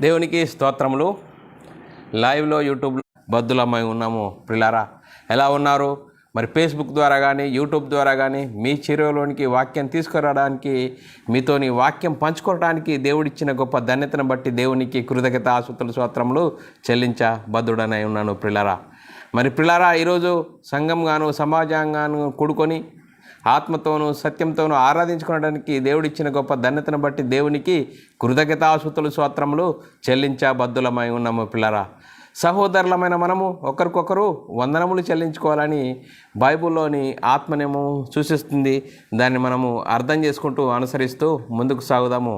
దేవునికి స్తోత్రములు. లైవ్లో యూట్యూబ్ బద్దులమై ఉన్నాము. ప్రిలారా ఎలా ఉన్నారు? మరి ఫేస్బుక్ ద్వారా కానీ యూట్యూబ్ ద్వారా కానీ మీ చెరువులోనికి వాక్యం తీసుకురావడానికి, మీతోని వాక్యం పంచుకోవడానికి దేవుడిచ్చిన గొప్ప ధన్యతను బట్టి దేవునికి కృతజ్ఞత ఆసుతుల స్తోత్రములు చెల్లించ బద్దుడనై ఉన్నాను. ప్రిలారా మరి ప్రిలారా ఈరోజు సంఘంగాను సమాజంగాను కూడుకొని ఆత్మతోనూ సత్యంతోనూ ఆరాధించుకోవడానికి దేవుడిచ్చిన గొప్ప ధన్యతను బట్టి దేవునికి కృతజ్ఞతాస్తుతులు స్తోత్రములు చెల్లించ బద్దులమై ఉన్నాము. పిల్లరా, సహోదరులమైన మనము ఒకరికొకరు వందనములు చెల్లించుకోవాలని బైబిల్లోని ఆత్మనేమో సూచిస్తుంది. దాన్ని మనము అర్థం చేసుకుంటూ అనుసరిస్తూ ముందుకు సాగుదాము.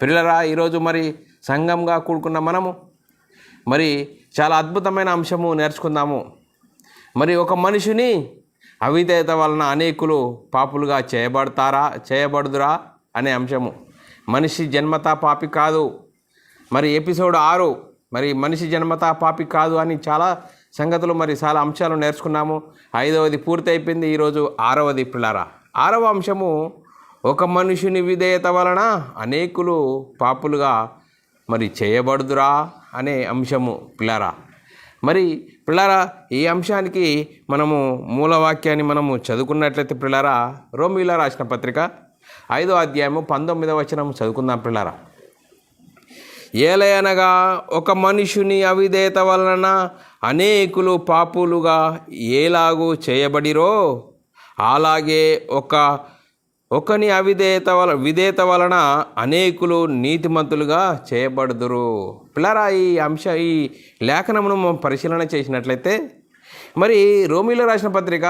పిల్లరా, ఈరోజు మరి సంఘంగా కూడుకున్న మనము మరి చాలా అద్భుతమైన అంశము నేర్చుకుందాము. మరి ఒక మనిషిని అవిధేయత వలన అనేకులు పాపులుగా చేయబడుదురా అనే అంశము. మనిషి జన్మతా పాపి కాదు. మరి ఎపిసోడ్ 6 మరి మనిషి జన్మతా పాపి కాదు అని చాలా సంగతులు మరి చాలా అంశాలు నేర్చుకున్నాము. 5వది పూర్తి అయిపోయింది. ఈరోజు 6వది. పిల్లరా, 6వ అంశము ఒక మనుషుని విధేయత వలన అనేకులు పాపులుగా మరి చేయబడుదురా అనే అంశము. పిల్లరా, మరి పిల్లరా, ఈ అంశానికి మనము మూలవాక్యాన్ని మనము చదువుకున్నట్లయితే పిల్లరా, రోమీయుల రాసిన పత్రిక 5వ అధ్యాయము 19వ వచనం చదువుకుందాం. పిల్లరా, ఏలయనగా ఒక మనుషుని అవిధేయత వలన అనేకులు పాపులుగా ఏలాగూ చేయబడిరో, అలాగే ఒకని విధేయత వలన అనేకులు నీతిమంతులుగా చేయబడుదురు. పిల్లరా, ఈ లేఖనమును మనం పరిశీలన చేసినట్లయితే మరి రోమీయుల రాసిన పత్రిక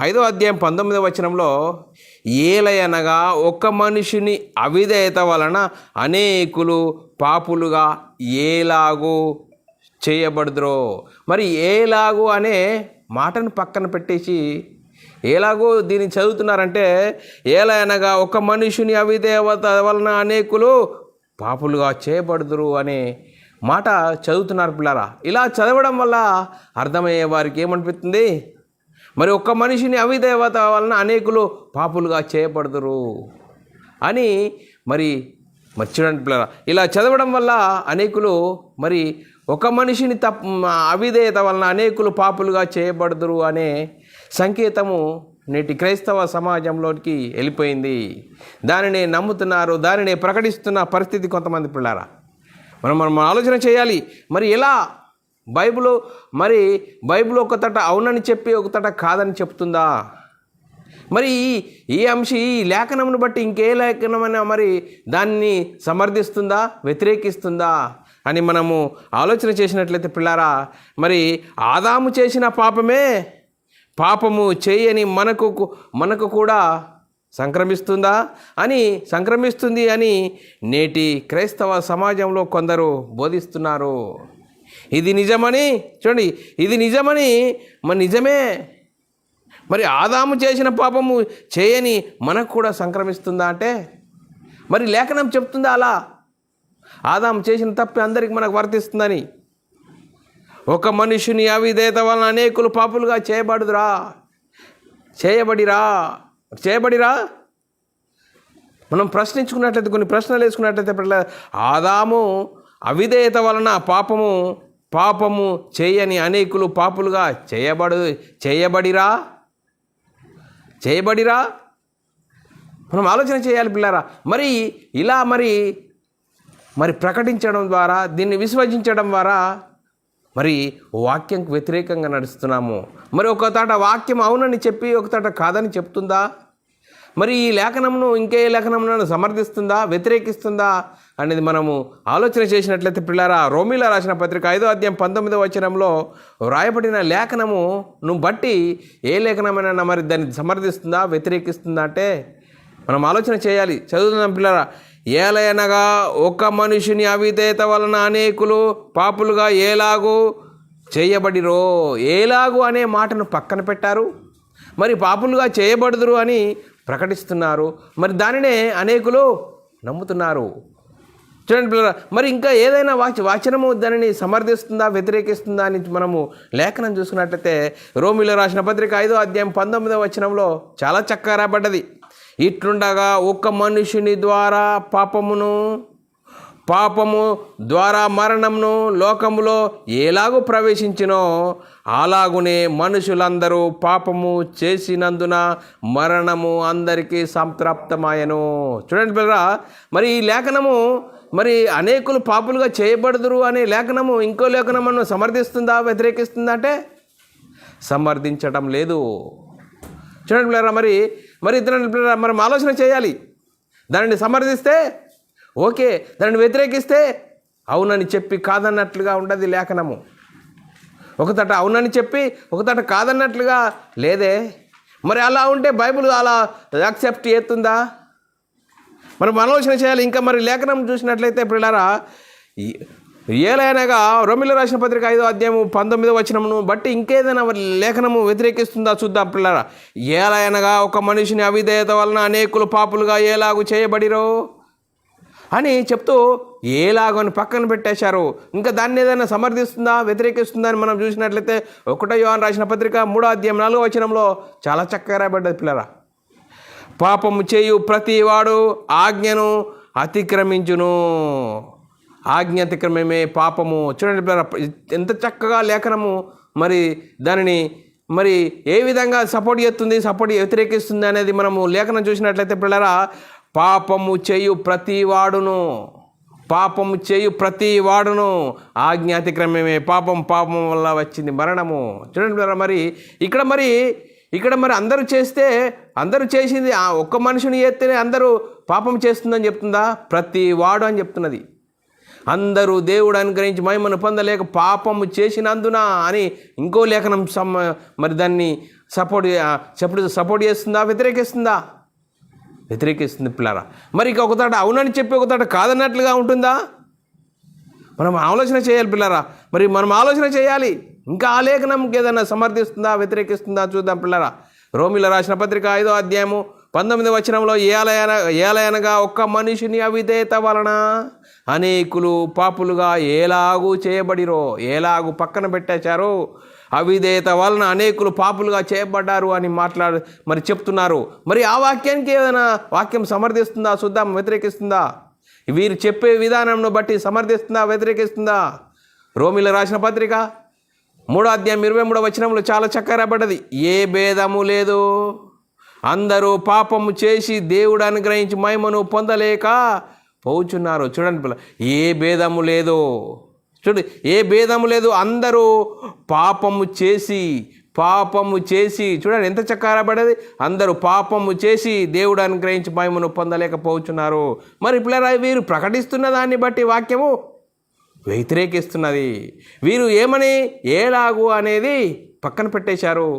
5వ అధ్యాయం 19వ వచనంలో ఏలయనగా ఒక మనుషుని అవిధేయత వలన అనేకులు పాపులుగా ఏలాగూ చేయబడుదురో. మరి ఏలాగూ అనే మాటను పక్కన పెట్టేసి ఎలాగో దీన్ని చదువుతున్నారంటే, ఏలయనగా ఒక మనుషుని అవిధేయత వలన అనేకులు పాపులుగా చేయబడుదురు అనే మాట చదువుతున్నారు. పిల్లరా, ఇలా చదవడం వల్ల అర్థమయ్యే వారికి ఏమనిపిస్తుంది? మరి ఒక్క మనిషిని అవిధేయత వలన అనేకులు పాపులుగా చేయబడుదురు అని మరి చూడండి పిల్లరా, ఇలా చదవడం వల్ల అనేకులు మరి ఒక మనిషిని అవిధేయత వలన అనేకులు పాపులుగా చేయబడుదురు అనే సంకేతము నేటి క్రైస్తవ సమాజంలోకి వెళ్ళిపోయింది. దానిని నమ్ముతున్నారు, దానిని ప్రకటిస్తున్న పరిస్థితి కొంతమంది. పిల్లారా, మనం ఆలోచన చేయాలి. మరి ఎలా బైబిల్ ఒక తట అవునని చెప్పి ఒక తట కాదని చెప్తుందా? మరి ఈ లేఖనమును బట్టి ఇంకే లేఖనమైనా మరి దాన్ని సమర్థిస్తుందా, వ్యతిరేకిస్తుందా అని మనము ఆలోచన చేసినట్లయితే పిల్లారా, మరి ఆదాము చేసిన పాపము చేయని మనకు కూడా సంక్రమిస్తుంది అని నేటి క్రైస్తవ సమాజంలో కొందరు బోధిస్తున్నారు. ఇది నిజమని చూడండి, ఇది నిజమని నిజమే. మరి ఆదాము చేసిన పాపము చేయని మనకు కూడా సంక్రమిస్తుందా అంటే మరి లేఖనం చెప్తుందా అలా? ఆదాము చేసిన తప్పు అందరికి మనకు వర్తిస్తుందని. ఒక మనుషుని అవిధేయత వలన అనేకులు పాపులుగా చేయబడిరా మనం ప్రశ్నించుకున్నట్లయితే, కొన్ని ప్రశ్నలు వేసుకున్నట్లయితే, ఆదాము అవిధేయత వలన పాపము చేయని అనేకులు పాపులుగా చేయబడిరా మనం ఆలోచన చేయాలి. పిల్లారా, మరి ఇలా మరి ప్రకటించడం ద్వారా, దీన్ని విశ్వసించడం ద్వారా మరి వాక్యంకు వ్యతిరేకంగా నడుస్తున్నాము. మరి ఒక తాట వాక్యం అవునని చెప్పి ఒక తాట కాదని చెప్తుందా? మరి ఈ లేఖనమును ఇంకే లేఖనములను సమర్థిస్తుందా, వ్యతిరేకిస్తుందా అనేది మనము ఆలోచన చేసినట్లయితే పిల్లారా, రోమీయుల రాసిన పత్రిక 5వ అధ్యాయం 19వ వచనంలో రాయబడిన లేఖనమును బట్టి ఏ లేఖనమైనా మరి దాన్ని సమర్థిస్తుందా, వ్యతిరేకిస్తుందా అంటే మనం ఆలోచన చేయాలి. చదువుతున్నాం పిల్లారా, ఏలయనగా ఒక మనుషుని అవిధేయత వలన అనేకులు పాపులుగా ఏలాగూ చేయబడిరో. ఏలాగు అనే మాటను పక్కన పెట్టారు. మరి పాపులుగా చేయబడుదురు అని ప్రకటిస్తున్నారు. మరి దానినే అనేకులు నమ్ముతున్నారు. చూడండి పిల్లరా, మరి ఇంకా ఏదైనా వాచనము దానిని సమర్థిస్తుందా, వ్యతిరేకిస్తుందా అని మనము లేఖనం చూసుకున్నట్లయితే రోమీయుల రాసిన పత్రిక 5వ అధ్యాయం 19వ వచనంలో చాలా చక్కగా రాబడ్డది. ఇట్లుండగా ఒక మనుషుని ద్వారా పాపము ద్వారా మరణమును లోకములో ఎలాగూ ప్రవేశించినో అలాగునే మనుషులందరూ పాపము చేసినందున మరణము అందరికీ సంప్రాప్తమాయను. చూడండి పిల్లరా, మరి ఈ లేఖనము మరి అనేకులు పాపులుగా చేయబడుదురు అనే లేఖనము ఇంకో లేఖనమును సమర్థిస్తుందా, వ్యతిరేకిస్తుందా అంటే సమర్థించటం లేదు. చూడండి పిల్లరా, మరి ఇతర మనం ఆలోచన చేయాలి. దానిని సమర్థిస్తే ఓకే, దానిని వ్యతిరేకిస్తే అవునని చెప్పి కాదన్నట్లుగా ఉండదు లేఖనము. ఒకతట అవునని చెప్పి ఒకతట కాదన్నట్లుగా లేదే. మరి అలా ఉంటే బైబిల్ అలా యాక్సెప్ట్ చేస్తుందా? మనం ఆలోచన చేయాలి. ఇంకా మరి లేఖనం చూసినట్లయితే పిల్లరా, ఏలైనగా రోమీయులకు రాసిన పత్రిక 5వ అధ్యాయం 19వ వచనమును బట్టి ఇంకేదైనా లేఖనము వ్యతిరేకిస్తుందా చూద్దాం పిల్లరా. ఏలైనగా ఒక మనిషిని అవిధేయత వలన అనేకులు పాపులుగా ఎలాగూ చేయబడిరో అని చెప్తూ ఏలాగని పక్కన పెట్టేశారు. ఇంకా దాన్ని ఏదైనా సమర్థిస్తుందా, వ్యతిరేకిస్తుందా అని మనం చూసినట్లయితే 1 యోహాను రాసిన పత్రిక 3వ అధ్యాయం 4వ వచనంలో చాలా చక్కగా రాయబడ్డది పిల్లరా. పాపము చేయు ప్రతి వాడు ఆజ్ఞను అతిక్రమించును. ఆజ్ఞ అతిక్రమమే పాపము. చూడండి పిల్లరా, ఎంత చక్కగా లేఖనము మరి దానిని మరి ఏ విధంగా సపోర్ట్ చేస్తుంది, వ్యతిరేకిస్తుంది అనేది మనము లేఖనం చూసినట్లయితే పిల్లరా, పాపము చేయు ప్రతి వాడును ఆజ్ఞ అతిక్రమమే పాపం వల్ల వచ్చింది మరణము. చూడండి పిల్లరా, ఇక్కడ అందరూ చేసింది ఒక్క మనిషిని చేస్తేనే అందరూ పాపం చేస్తుందని చెప్తుందా? ప్రతి వాడు అని చెప్తున్నది. అందరూ దేవుడు అనుగ్రహించి మహిమను పొందలేక పాపము చేసినందున అని ఇంకో లేఖనం మరి దాన్ని సపోర్ట్ చేస్తుందా, వ్యతిరేకిస్తుందా? వ్యతిరేకిస్తుంది పిల్లరా. మరి ఇక ఒకతాట అవునని చెప్పి ఒకతాట కాదన్నట్లుగా ఉంటుందా? మనం ఆలోచన చేయాలి పిల్లరా. మరి మనం ఆలోచన చేయాలి. ఇంకా ఆ లేఖనంకి ఏదైనా సమర్థిస్తుందా, వ్యతిరేకిస్తుందా చూద్దాం పిల్లరా. రోమీయులకు రాసిన పత్రిక 5వ అధ్యాయము 19వ వచనంలో ఏలయనగా ఒక్క మనిషిని అవిధేయత వలన అనేకులు పాపులుగా ఎలాగూ చేయబడిరో, ఎలాగూ పక్కన పెట్టేశారు. అవిధేయత వలన అనేకులు పాపులుగా చేయబడ్డారు అని మరి చెప్తున్నారు. మరి ఆ వాక్యానికి ఏదైనా వాక్యం సమర్థిస్తుందా చూద్దాం, వ్యతిరేకిస్తుందా? వీరు చెప్పే విధానంను బట్టి సమర్థిస్తుందా, వ్యతిరేకిస్తుందా? రోమీయులకు రాసిన పత్రిక 3వ అధ్యాయం 23వ వచనంలో చాలా చక్కగా రాయబడ్డది. ఏ భేదము లేదు, అందరూ పాపము చేసి దేవుడు అనుగ్రహించి మహిమను పొందలేక పోచున్నారు. చూడండి పిల్ల, ఏ భేదము లేదు, అందరూ పాపము చేసి చూడండి ఎంత చక్కగా రాయబడ్డది. అందరూ పాపము చేసి దేవుడు అనుగ్రహించి మహిమను పొందలేకపోతున్నారు. మరి పిల్లరా, వీరు ప్రకటిస్తున్న దాన్ని బట్టి వాక్యము వ్యతిరేకిస్తున్నది. వీరు ఏమని ఏలాగు అనేది పక్కన పెట్టేశారు.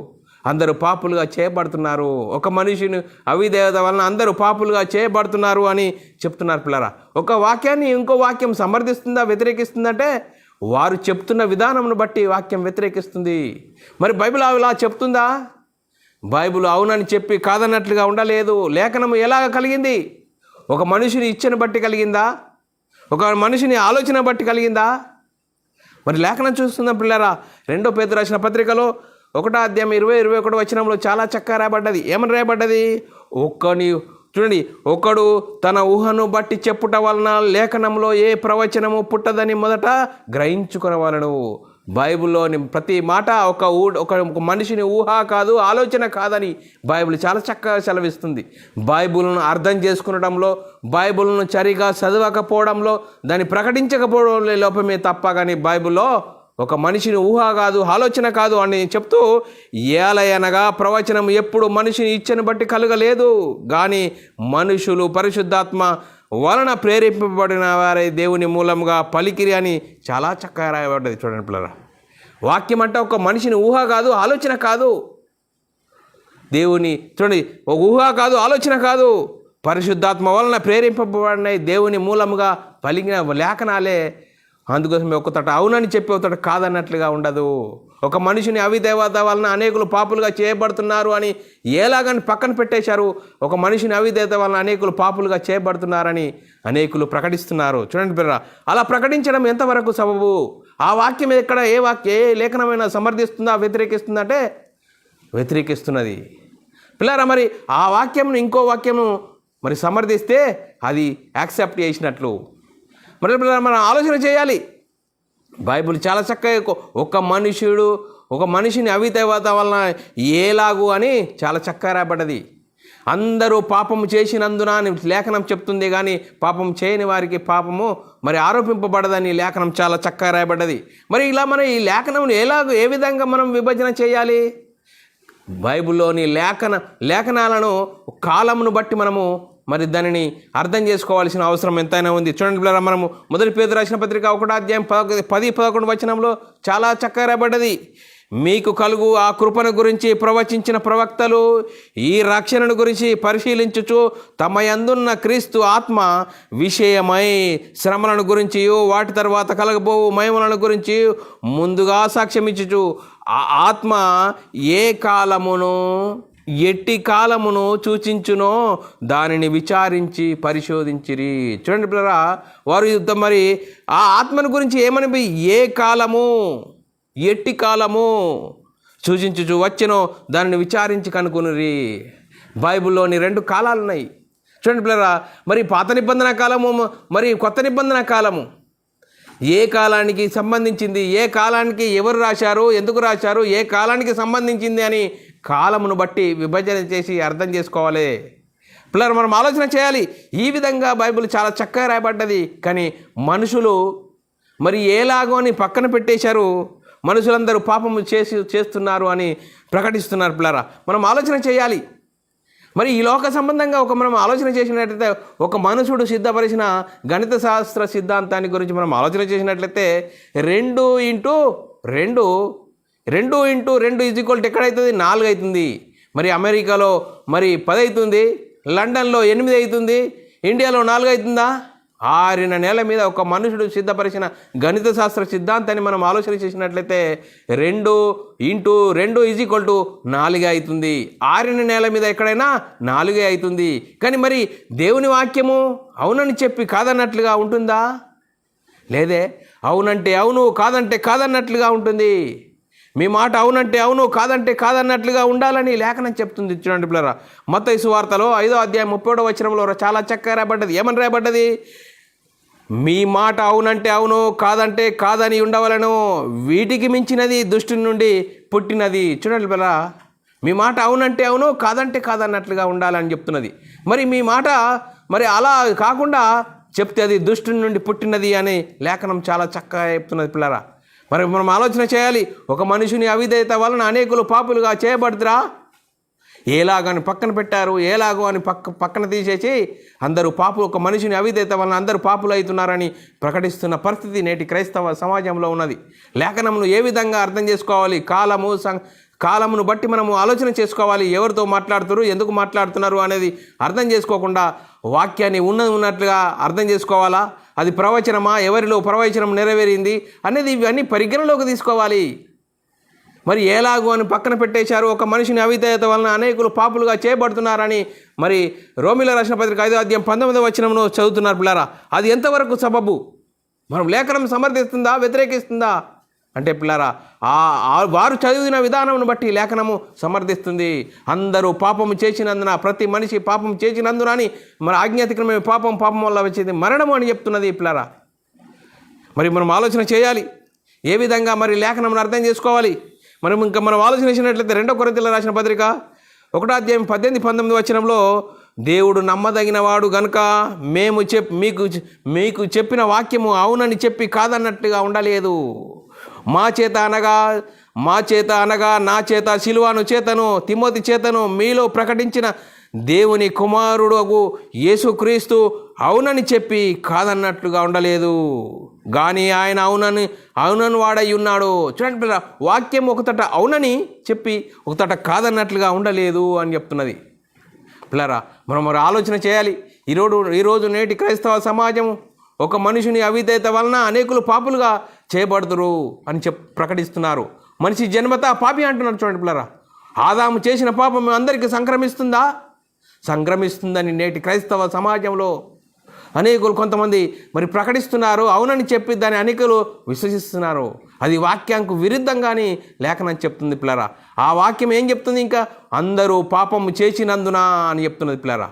అందరూ పాపులుగా చేయబడుతున్నారు. ఒక మనిషిని అవిధేయత వలన అందరూ పాపులుగా చేయబడుతున్నారు అని చెప్తున్నారు పిల్లరా. ఒక వాక్యాన్ని ఇంకో వాక్యం సమర్థిస్తుందా, వ్యతిరేకిస్తుందంటే వారు చెప్తున్న విధానంను బట్టి వాక్యం వ్యతిరేకిస్తుంది. మరి బైబిల్ అలా చెప్తుందా? బైబిల్ అవునని చెప్పి కాదన్నట్లుగా ఉండలేదు. లేఖనము ఎలాగ కలిగింది? ఒక మనిషిని ఇచ్చని బట్టి కలిగిందా? ఒక మనిషిని ఆలోచన బట్టి కలిగిందా? మరి లేఖనం చూస్తుందా పిల్లరా. 2 పేతురు రాసిన పత్రికలో 1వ అధ్యాయం 20-21 వచనంలో చాలా చక్కగా రాయబడ్డది. ఏమని రాయబడ్డది? చూడండి, ఒకడు తన ఊహను బట్టి చెప్పుట వలన లేఖనంలో ఏ ప్రవచనము పుట్టదని మొదట గ్రహించుకునేవాళ్ళను. బైబిల్లోని ప్రతి మాట ఒక మనిషిని ఊహ కాదు, ఆలోచన కాదని బైబిల్ చాలా చక్కగా సెలవిస్తుంది. బైబిల్ను అర్థం చేసుకునడంలో, బైబిల్ను సరిగా చదవకపోవడంలో, దాన్ని ప్రకటించకపోవడంలో లోపమే తప్ప కానీ బైబిల్లో ఒక మనిషిని ఊహ కాదు, ఆలోచన కాదు అని చెప్తూ, ఏలయనగా ప్రవచనం ఎప్పుడు మనిషిని ఇచ్చని బట్టి కలగలేదు కానీ మనుషులు పరిశుద్ధాత్మ వలన ప్రేరేపింపబడిన వారే దేవుని మూలంగా పలికిరి అని చాలా చక్కగా రాయబడ్డది. చూడండి పిల్లరా, వాక్యం అంటే ఒక మనిషిని ఊహ కాదు, ఆలోచన కాదు. దేవుని చూడండి, ఒక ఊహ కాదు, ఆలోచన కాదు, పరిశుద్ధాత్మ వలన ప్రేరేపింపబడిన దేవుని మూలంగా పలికిన లేఖనాలే. అందుకోసమే ఒకతట అవునని చెప్పి ఒకతట కాదన్నట్లుగా ఉండదు. ఒక మనిషిని అవిధేయత వలన అనేకులు పాపులుగా చేయబడుతున్నారు అని ఎలాగని పక్కన పెట్టేశారు. ఒక మనిషిని అవిధేయత వలన అనేకులు పాపులుగా చేయబడుతున్నారని అనేకులు ప్రకటిస్తున్నారు. చూడండి పిల్లరా, అలా ప్రకటించడం ఎంతవరకు సబబు? ఆ వాక్యం ఏ లేఖనమైనా సమర్థిస్తుందా, వ్యతిరేకిస్తుందంటే వ్యతిరేకిస్తున్నది పిల్లరా. మరి ఆ వాక్యంను ఇంకో వాక్యము మరి సమర్థిస్తే అది యాక్సెప్ట్ చేసినట్లు. మరి మనం ఆలోచన చేయాలి. బైబిల్ చాలా చక్కగా ఒక మనిషిని అవిధేయత వలన ఏలాగు అని చాలా చక్కగా రాబడ్డది. అందరూ పాపము చేసినందున అని లేఖనం చెప్తుంది, కానీ పాపం చేయని వారికి పాపము మరి ఆరోపింపబడదని లేఖనం చాలా చక్కగా రాయబడ్డది. మరి ఇలా మనం ఈ లేఖనం ఏ విధంగా మనం విభజన చేయాలి? బైబిల్లోని లేఖనాలను కాలమును బట్టి మనము మరి దానిని అర్థం చేసుకోవాల్సిన అవసరం ఎంతైనా ఉంది. చూడండి పిల్లరా, మనము మొదటి పేతురు రాసిన పత్రిక 1వ అధ్యాయం 10-11 వచనంలో చాలా చక్కగా రాయబడ్డది. మీకు కలుగు ఆ కృపను గురించి ప్రవచించిన ప్రవక్తలు ఈ రక్షణను గురించి పరిశీలించుచు తమ యందున్న క్రీస్తు ఆత్మ విషయమై శ్రమలను గురించి వాటి తర్వాత కలగబోవు మహిమలను గురించి ముందుగా సాక్ష్యమిచ్చుచు ఆ ఆత్మ ఏ కాలమును ఎట్టి కాలమును సూచించునో దానిని విచారించి పరిశోధించిరి. చూడండి పిల్లరా, వారు మరి ఆ ఆత్మను గురించి ఏమని ఏ కాలము ఎట్టి కాలము సూచించుచు వచ్చెనో దానిని విచారించి కనుగొనురి. బైబిల్లోని 2 కాలాలు ఉన్నాయి. చూడండి పిల్లరా, మరి పాత నిబంధన కాలము మరి కొత్త నిబంధన కాలము ఏ కాలానికి సంబంధించింది, ఏ కాలానికి ఎవరు రాశారు, ఎందుకు రాశారు, ఏ కాలానికి సంబంధించింది అని కాలమును బట్టి విభజన చేసి అర్థం చేసుకోవాలి. పిల్లలు మనం ఆలోచన చేయాలి. ఈ విధంగా బైబిల్ చాలా చక్కగా రాయబడ్డది. కానీ మనుషులు మరి ఏలాగో అని పక్కన పెట్టేశారు. మనుషులందరూ పాపము చేస్తున్నారు అని ప్రకటిస్తున్నారు. పిల్లరా, మనం ఆలోచన చేయాలి. మరి ఈ లోక సంబంధంగా మనం ఆలోచన చేసినట్లయితే, ఒక మనుషుడు సిద్ధపరిచిన గణిత శాస్త్ర సిద్ధాంతాన్ని గురించి మనం ఆలోచన చేసినట్లయితే 2x2 ఎక్కడైతుంది? 4 అవుతుంది. మరి అమెరికాలో మరి 10 అవుతుంది, లండన్లో 8 అవుతుంది, ఇండియాలో 4 అవుతుందా? 6 నెలల మీద ఒక మనుషుడు సిద్ధపరిచిన గణిత శాస్త్ర సిద్ధాంతాన్ని మనం ఆలోచన చేసినట్లయితే 2x2 4 అవుతుంది. 6 నెలల మీద ఎక్కడైనా 4 అవుతుంది. కానీ మరి దేవుని వాక్యము అవునని చెప్పి కాదన్నట్లుగా ఉంటుందా? లేదే. అవునంటే అవును, కాదంటే కాదన్నట్లుగా ఉంటుంది. మీ మాట అవునంటే అవును, కాదంటే కాదన్నట్లుగా ఉండాలని లేఖనం చెప్తుంది. చూడండి పిల్లరా, మత్తయి సువార్తలో 5వ అధ్యాయం 37వ వచనంలో చాలా చక్కగా రాయబడ్డది. ఏమని రాయబడ్డది? మీ మాట అవునంటే అవును, కాదంటే కాదని ఉండవలను, వీటికి మించినది దుష్టుని నుండి పుట్టినది. చూడండి పిల్లరా, మీ మాట అవునంటే అవును, కాదంటే కాదన్నట్లుగా ఉండాలని చెప్తున్నది. మరి మీ మాట మరి అలా కాకుండా చెప్తే అది దుష్టుని నుండి పుట్టినది అని లేఖనం చాలా చక్కగా చెప్తున్నది. పిల్లరా, మరి మనం ఆలోచన చేయాలి. ఒక మనుషుని అవిధేయత వలన అనేకులు పాపులుగా చేయబడుతురా? ఏలాగని పక్కన పెట్టారు, ఏలాగో అని పక్కన తీసేసి అందరూ ఒక మనిషిని అవిధేయత వలన అందరూ పాపులు అవుతున్నారని ప్రకటిస్తున్న పరిస్థితి నేటి క్రైస్తవ సమాజంలో ఉన్నది. లేఖనమును ఏ విధంగా అర్థం చేసుకోవాలి? కాలమును బట్టి మనము ఆలోచన చేసుకోవాలి. ఎవరితో మాట్లాడుతున్నారు, ఎందుకు మాట్లాడుతున్నారు అనేది అర్థం చేసుకోకుండా వాక్యాన్ని ఉన్నట్లుగా అర్థం చేసుకోవాలా? అది ప్రవచనమా, ఎవరిలో ప్రవచనం నెరవేరింది అనేది ఇవన్నీ పరిగణలోకి తీసుకోవాలి. మరి ఏలాగో అని పక్కన పెట్టేశారు. ఒక మనిషిని అవిధేయత వలన అనేకులు పాపులుగా చేయబడుతున్నారని మరి రోమీయులకు రాసిన పత్రిక 5వ అధ్యాయం 19వ వచనంలో చదువుతున్నారు. పిల్లరా, అది ఎంతవరకు సబబు? మనం లేఖనం సమర్థిస్తుందా, వ్యతిరేకిస్తుందా అంటే పిల్లరా, వారు చదివిన విధానం బట్టి లేఖనము సమర్థిస్తుంది. అందరూ పాపము చేసినందున, ప్రతి మనిషి పాపం చేసినందున అని మరి ఆజ్ఞాతిక్రమే పాపం వల్ల వచ్చేది మరణము అని చెప్తున్నది. పిల్లరా, మరి మనం ఆలోచన చేయాలి. ఏ విధంగా మరి లేఖనం అర్థం చేసుకోవాలి? మనం ఆలోచన చేసినట్లయితే 2 కొరింథీయులకు రాసిన పత్రిక 1వ అధ్యాయం 18-19 వచనంలో, దేవుడు నమ్మదగిన వాడు గనుక మీకు చెప్పిన వాక్యము అవునని చెప్పి కాదన్నట్టుగా ఉండలేదు. మా చేత అనగా నా చేత, సిలువాను చేతను, తిమోతి చేతను మీలో ప్రకటించిన దేవుని కుమారుడు యేసుక్రీస్తు అవునని చెప్పి కాదన్నట్లుగా ఉండలేదు, కానీ ఆయన అవునని వాడై ఉన్నాడు. చూడండి పిల్లరా, వాక్యం ఒకతట అవునని చెప్పి ఒకతట కాదన్నట్లుగా ఉండలేదు అని చెప్తున్నది. పిల్లరా, మనం ఆలోచన చేయాలి. ఈరోజు నేటి క్రైస్తవ సమాజం ఒక మనుషుని అవిధేయత వలన అనేకులు పాపులుగా చేయబడుతురు అని ప్రకటిస్తున్నారు. మనిషి జన్మత పాపి అంటున్నారు. చూడండి పిల్లరా, ఆదాము చేసిన పాపం అందరికీ సంక్రమిస్తుందని నేటి క్రైస్తవ సమాజంలో అనేకులు కొంతమంది మరి ప్రకటిస్తున్నారు. అవునని చెప్పి దాన్ని అనేకులు విశ్వసిస్తున్నారు. అది వాక్యానికి విరుద్ధంగాని లేఖనం చెప్తుంది. పిల్లరా, ఆ వాక్యం ఏం చెప్తుంది? ఇంకా అందరూ పాపము చేసినందున అని చెప్తున్నది. పిల్లరా,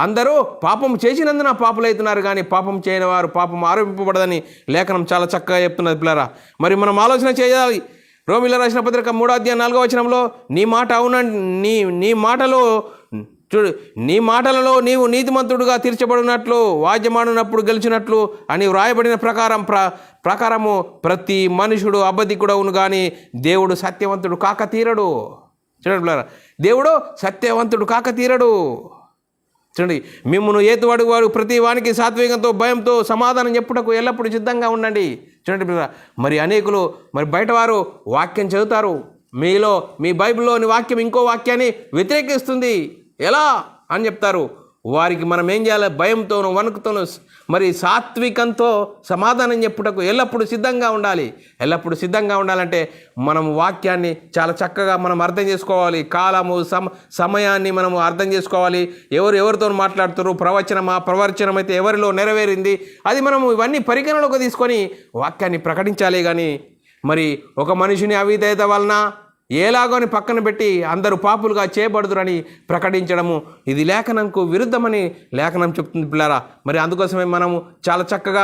అందరూ పాపం చేసినందున పాపులవుతున్నారు, కానీ పాపం చేయని వారు పాపం ఆరోపింపబడదని లేఖనం చాలా చక్కగా చెప్తున్నది పిల్లరా. మరి మనం ఆలోచన చేయాలి. రోమీయులకు రాసిన పత్రిక 3:4 నీ మాట అవునండి, నీ మాటలో చూడు, నీ మాటలలో నీవు నీతిమంతుడుగా తీర్చబడినట్లు వాద్యమాడినప్పుడు గెలిచినట్లు అని వ్రాయబడిన ప్రకారము ప్రతి మనుషుడు అబద్ధికుడవును, కానీ దేవుడు సత్యవంతుడు కాక తీరడు. చూడండి పిల్లరా, దేవుడు సత్యవంతుడు కాక తీరడు. చూడండి, మిమ్మును ఏతువాడు ప్రతి వానికి సాత్వికంతో భయంతో సమాధానం చెప్పుటకు ఎల్లప్పుడూ సిద్ధంగా ఉండండి. చూడండి పిల్లరా, మరి అనేకులు బయట వారు వాక్యం చదువుతారు, మీలో మీ బైబిల్లోని వాక్యం ఇంకో వాక్యాన్ని వ్యతిరేకిస్తుంది, ఎలా అని చెప్తారు. వారికి మనం ఏం చేయాలి? భయంతోనూ వణుకుతోనూ మరి సాత్వికంతో సమాధానం చెప్పుటకు ఎల్లప్పుడూ సిద్ధంగా ఉండాలి. ఎల్లప్పుడూ సిద్ధంగా ఉండాలంటే మనం వాక్యాన్ని చాలా చక్కగా మనం అర్థం చేసుకోవాలి. కాలము సమయాన్ని మనము అర్థం చేసుకోవాలి. ఎవరితో మాట్లాడుతారు, ప్రవచనం అయితే ఎవరిలో నెరవేరింది, అది మనము ఇవన్నీ పరిగణలోకి తీసుకొని వాక్యాన్ని ప్రకటించాలి. కానీ మరి ఒక మనిషిని అవిధేయత వలన ఎలాగోని పక్కన పెట్టి అందరూ పాపులుగా చేయబడుదురని ప్రకటించడము ఇది లేఖనంకు విరుద్ధమని లేఖనం చెప్తుంది పిల్లారా. మరి అందుకోసమే మనము చాలా చక్కగా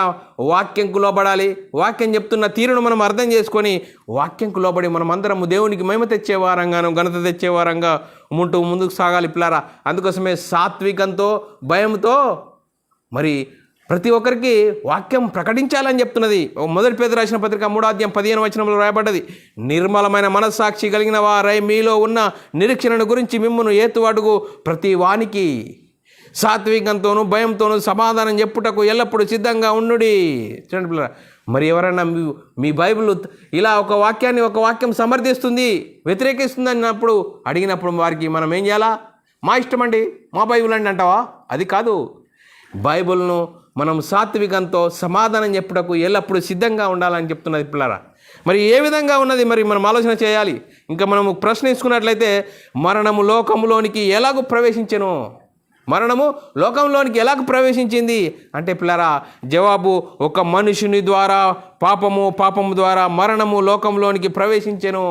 వాక్యంకు లోబడాలి. వాక్యం చెప్తున్న తీరును మనం అర్థం చేసుకొని వాక్యంకు లోబడి మనం అందరము దేవునికి మహిమ తెచ్చేవారంగాను ఘనత తెచ్చేవారంగా ముందుకు సాగాలి పిల్లారా. అందుకోసమే సాత్వికంతో భయంతో మరి ప్రతి ఒక్కరికి వాక్యం ప్రకటించాలని చెప్తున్నది. మొదటి పేతురు రాసిన పత్రిక 3:15 రాయబడ్డది, నిర్మలమైన మనస్సాక్షి కలిగిన వారై మీలో ఉన్న నిరీక్షణను గురించి మిమ్మును ఏతువాడుగు ప్రతి వానికి సాత్వికంతోనూ భయంతోనూ సమాధానం చెప్పుటకు ఎల్లప్పుడూ సిద్ధంగా ఉండుడి. చూడండి పిల్లరా, మరి ఎవరైనా మీ బైబిల్ ఇలా ఒక వాక్యం సమర్థిస్తుంది, వ్యతిరేకిస్తుంది అన్నప్పుడు అడిగినప్పుడు వారికి మనం ఏం చేయాలా? మా ఇష్టం అండి, మా బైబిల్ అండి అంటావా? అది కాదు. బైబిల్ను మనం సాత్వికంతో సమాధానం చెప్పుటకు ఎల్లప్పుడూ సిద్ధంగా ఉండాలని చెప్తున్నది పిల్లరా. మరి ఏ విధంగా ఉన్నది మరి మనం ఆలోచన చేయాలి. ఇంకా మనము ప్రశ్నించుకున్నట్లయితే మరణము లోకంలోనికి ఎలాగూ ప్రవేశించెను? మరణము లోకంలోనికి ఎలాగ ప్రవేశించింది అంటే పిల్లరా, జవాబు ఒక మనుషుని ద్వారా పాపము ద్వారా మరణము లోకంలోనికి ప్రవేశించెను.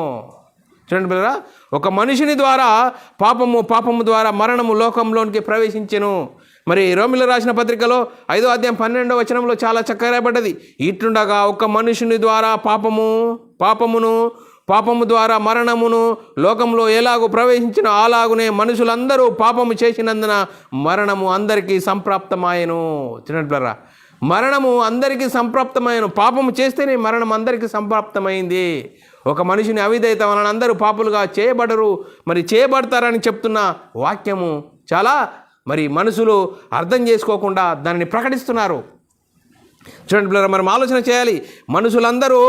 చూడండి పిల్లరా, ఒక మనుషుని ద్వారా పాపము ద్వారా మరణము లోకంలోనికి ప్రవేశించెను. మరి రోమీయులకు రాసిన పత్రికలో 5:12 చాలా చక్కగా రాయబడ్డది, ఇట్లుండగా ఒక మనుషుని ద్వారా పాపము ద్వారా మరణమును లోకంలో ఎలాగూ ప్రవేశించిన అలాగునే మనుషులందరూ పాపము చేసినందున మరణము అందరికీ సంప్రాప్తమాయను. చిన్నట్లరా, మరణము అందరికీ సంప్రాప్తమాయను. పాపము చేస్తేనే మరణం అందరికీ సంప్రాప్తమైంది. ఒక మనిషిని అవిధేయత వలన అందరూ పాపులుగా చేయబడతారని చెప్తున్న వాక్యము చాలా మరి మనుషులు అర్థం చేసుకోకుండా దానిని ప్రకటిస్తున్నారు. చూడండి పిల్లలు, మనం ఆలోచన చేయాలి. మనుషులందరూ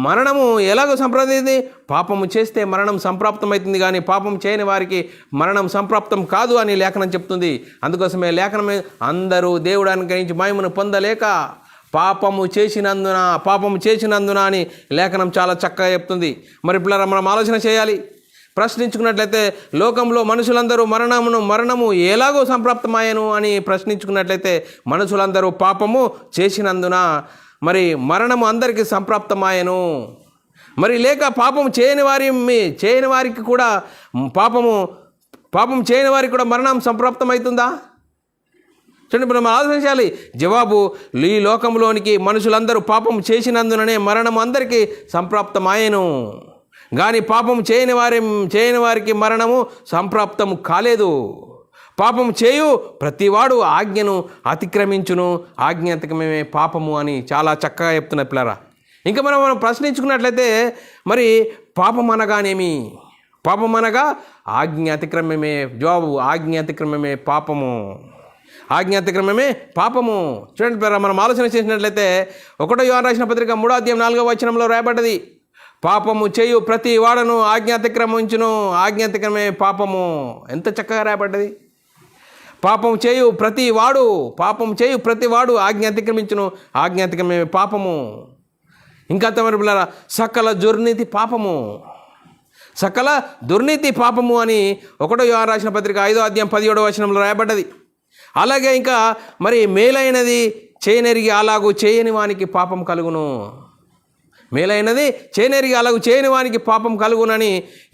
మరణము ఎలాగో సంప్రాప్తమైంది? పాపము చేస్తే మరణం సంప్రాప్తమవుతుంది, కానీ పాపం చేయని వారికి మరణం సంప్రాప్తం కాదు అని లేఖనం చెప్తుంది. అందుకోసమే లేఖనం అందరూ దేవుడు అనుగ్రహించి మహిమను పొందలేక పాపము చేసినందున అని లేఖనం చాలా చక్కగా చెప్తుంది. మరి పిల్లలు, మనం ఆలోచన చేయాలి. ప్రశ్నించుకున్నట్లయితే లోకంలో మనుషులందరూ మరణము ఎలాగో సంప్రాప్తమాయను అని ప్రశ్నించుకున్నట్లయితే మనుషులందరూ పాపము చేసినందున మరి మరణము అందరికీ సంప్రాప్తమాయను. మరి లేక పాపం చేయని వారికి కూడా పాపం చేయని వారికి కూడా మరణం సంప్రాప్తమవుతుందా? చూడండి, మనం ఆలోచించాలి. జవాబు, ఈ లోకంలోనికి మనుషులందరూ పాపం చేసినందుననే మరణం అందరికీ సంప్రాప్తమాయను, కానీ పాపం చేయని వారికి మరణము సంప్రాప్తము కాలేదు. పాపం చేయు ప్రతివాడు ఆజ్ఞను అతిక్రమించును, ఆజ్ఞ అతిక్రమమే పాపము అని చాలా చక్కగా చెప్తున్న పిల్లరా. ఇంకా మనం ప్రశ్నించుకున్నట్లయితే మరి పాపం అనగానేమి? పాపం అనగా ఆజ్ఞ అతిక్రమమే. జవాబు, ఆజ్ఞ అతిక్రమమే పాపము. ఆజ్ఞ అతిక్రమమే పాపము. చూడండి పిల్లరా, మనం ఆలోచన చేసినట్లయితే 1 యోహాను రాసిన పత్రిక 3:4 రాయబడ్డది, పాపము చేయు ప్రతి వాడను ఆజ్ఞ అతిక్రమించును, ఆజ్ఞ అతిక్రమే పాపము. ఎంత చక్కగా రాయబడ్డది. పాపం చేయు ప్రతి వాడు ఆజ్ఞ అతిక్రమించును, ఆజ్ఞ అతిక్రమే పాపము. ఇంకా తమరి పిల్లల సకల దుర్నీతి పాపము అని 1 యోహాను రాసిన పత్రిక 5:17 రాయబడ్డది. అలాగే ఇంకా మరి మేలైనది చేయనెరిగి అలాగూ చేయని వానికి పాపం కలుగును. మేలైనది చేయనెరిగి అలాగూ చేయని వానికి పాపం కలుగునని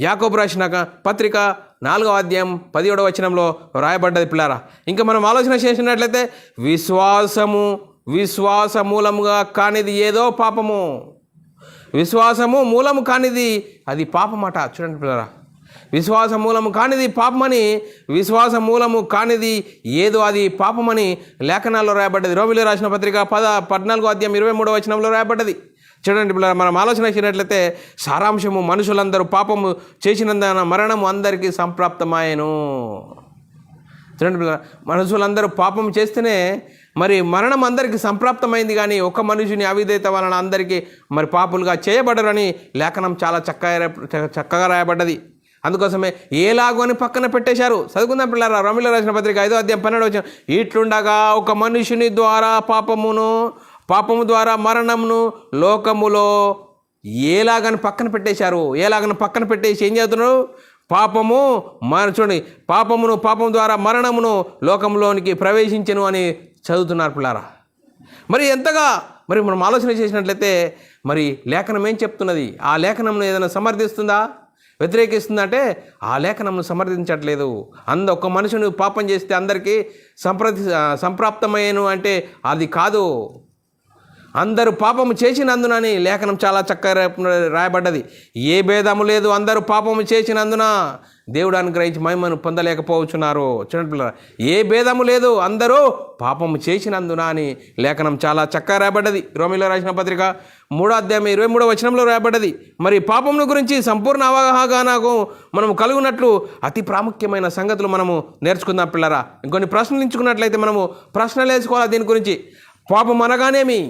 యాకోబు రాసిన పత్రిక 4వ అధ్యాయం 17వ వచనంలో రాయబడ్డది పిల్లారా. ఇంకా మనం ఆలోచన చేసినట్లయితే విశ్వాస మూలముగా కానిది ఏదో పాపము. విశ్వాసము మూలము కానిది అది పాపమట. చూడండి పిల్లరా, విశ్వాస మూలము కానిది పాపమని, విశ్వాస మూలము కానిది ఏదో అది పాపమని లేఖనాల్లో రాయబడ్డది. రోమిలో రాసిన పత్రిక 14వ అధ్యాయం 23వ వచనంలో రాయబడ్డది. చూడండి పిల్లరా, మనం ఆలోచన చేసినట్లయితే సారాంశము, మనుషులందరూ పాపము చేసినందున మరణము అందరికీ సంప్రాప్తమాయెను. చూడండి పిల్లరా, మనుషులందరూ పాపం చేస్తేనే మరి మరణం అందరికీ సంప్రాప్తమైంది, కానీ ఒక మనుషుని అవిధేయత వలన అందరికీ మరి పాపులుగా చేయబడరని లేఖనం చాలా చక్కగా రాయబడ్డది. అందుకోసమే ఏలాగో అని పక్కన పెట్టేశారు. చదువుకుందాం పిల్లరా, రోమిలో రాసిన పత్రిక 5వ అధ్యాయం 12వ వచనం. ఇట్లుండగా ఒక మనుషుని ద్వారా పాపము ద్వారా మరణమును లోకములో ఏలాగని పక్కన పెట్టేశారు. ఏలాగని పక్కన పెట్టేసి ఏం చేస్తున్నారు? చూడండి, పాపం ద్వారా మరణమును లోకంలోనికి ప్రవేశించెను అని చదువుతున్నారు పిల్లారా. మరి ఎంతగా మరి మనం ఆలోచన చేసినట్లయితే మరి లేఖనం ఏం చెప్తున్నది? ఆ లేఖనంను ఏదైనా సమర్థిస్తుందా, వ్యతిరేకిస్తుందంటే ఆ లేఖనంను సమర్థించట్లేదు. ఒక మనుషుని పాపం చేస్తే అందరికీ సంప్రాప్తమయ్యేను అంటే అది కాదు. అందరూ పాపము చేసినందునని లేఖనం చాలా చక్కగా రాయబడ్డది. ఏ భేదము లేదు, అందరూ పాపము చేసినందున దేవుడు అనుగ్రహించి మహిమను పొందలేకపోవచ్చున్నారు. చూడండి పిల్లరా, ఏ భేదము లేదు, అందరూ పాపము చేసినందున అని లేఖనం చాలా చక్కగా రాయబడ్డది. రోమిలో రాసిన పత్రిక 3వ అధ్యాయం 23వ వచనంలో రాయబడ్డది. మరి పాపమును గురించి సంపూర్ణ అవగాహనకు మనము కలుగునట్లు అతి ప్రాముఖ్యమైన సంగతులు మనము నేర్చుకుందాం పిల్లరా. ఇంకొన్ని ప్రశ్నలు ఎంచుకున్నట్లయితే మనము ప్రశ్నలు వేసుకోవాలి దీని గురించి. పాపం అనగానేమి?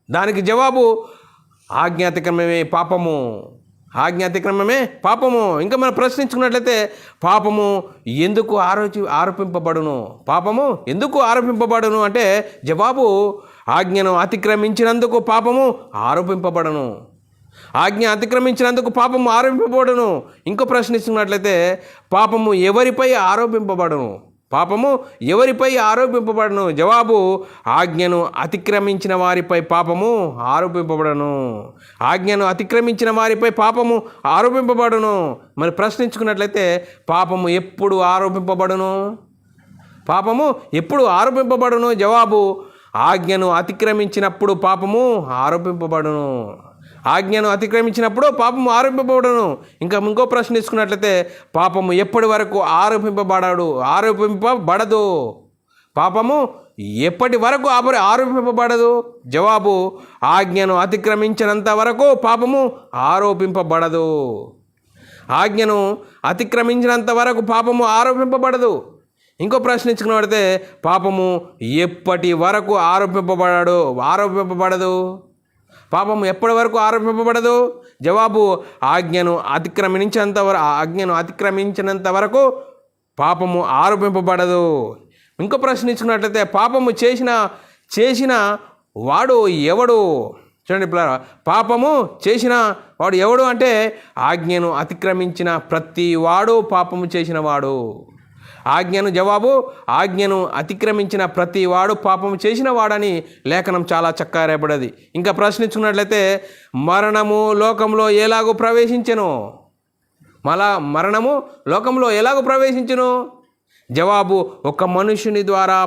దానికి జవాబు ఆజ్ఞాతిక్రమమే పాపము. ఆజ్ఞాతిక్రమమే పాపము. ఇంకా మనం ప్రశ్నించుకున్నట్లయితే పాపము ఎందుకు ఆరోపింపబడును? పాపము ఎందుకు ఆరోపింపబడును అంటే జవాబు ఆజ్ఞను అతిక్రమించినందుకు పాపము ఆరోపింపబడును. ఆజ్ఞ అతిక్రమించినందుకు పాపము ఆరోపింపబడును. ఇంకో ప్రశ్నిస్తున్నట్లయితే పాపము ఎవరిపై ఆరోపింపబడును? పాపము ఎవరిపై ఆరోపింపబడను? జవాబు ఆజ్ఞను అతిక్రమించిన వారిపై పాపము ఆరోపింపబడను. ఆజ్ఞను అతిక్రమించిన వారిపై పాపము ఆరోపింపబడును. మరి ప్రశ్నించుకున్నట్లయితే పాపము ఎప్పుడు ఆరోపింపబడును? పాపము ఎప్పుడు ఆరోపింపబడును? జవాబు ఆజ్ఞను అతిక్రమించినప్పుడు పాపము ఆరోపింపబడును. ఆజ్ఞను అతిక్రమించినప్పుడు పాపము ఆరోపింపబడును. ఇంకో ప్రశ్న తీసుకున్నట్లయితే పాపము ఎప్పటి వరకు ఆరోపింపబడదు? పాపము ఎప్పటి వరకు ఆరోపింపబడదు? జవాబు ఆజ్ఞను అతిక్రమించినంత వరకు పాపము ఆరోపింపబడదు. ఆజ్ఞను అతిక్రమించినంత వరకు పాపము ఆరోపింపబడదు. ఇంకో ప్రశ్న ఇచ్చుకున్నట్లయితే పాపము ఎప్పటి వరకు ఆరోపింపబడదు? పాపము ఎప్పటి వరకు ఆరోపింపబడదు? జవాబు ఆజ్ఞను అతిక్రమించినంత వరకు పాపము ఆరోపింపబడదు. ఇంకో ప్రశ్న ఇచ్చుకున్నట్లయితే పాపము చేసిన వాడు ఎవడు? చూడండి పిల్లరా, పాపము చేసిన వాడు ఎవడు అంటే ఆజ్ఞను అతిక్రమించిన ప్రతి వాడు పాపము చేసిన వాడు. ఆజ్ఞను అతిక్రమించిన ప్రతి వాడు పాపము చేసిన వాడని లేఖనం చాలా చక్కగా రాయబడ్డది. ఇంకా ప్రశ్నించుకున్నట్లయితే మరణము లోకంలో ఎలాగో ప్రవేశించెను? మరణము లోకంలో ఎలాగో ప్రవేశించును? జవాబు ఒక మనుషుని ద్వారా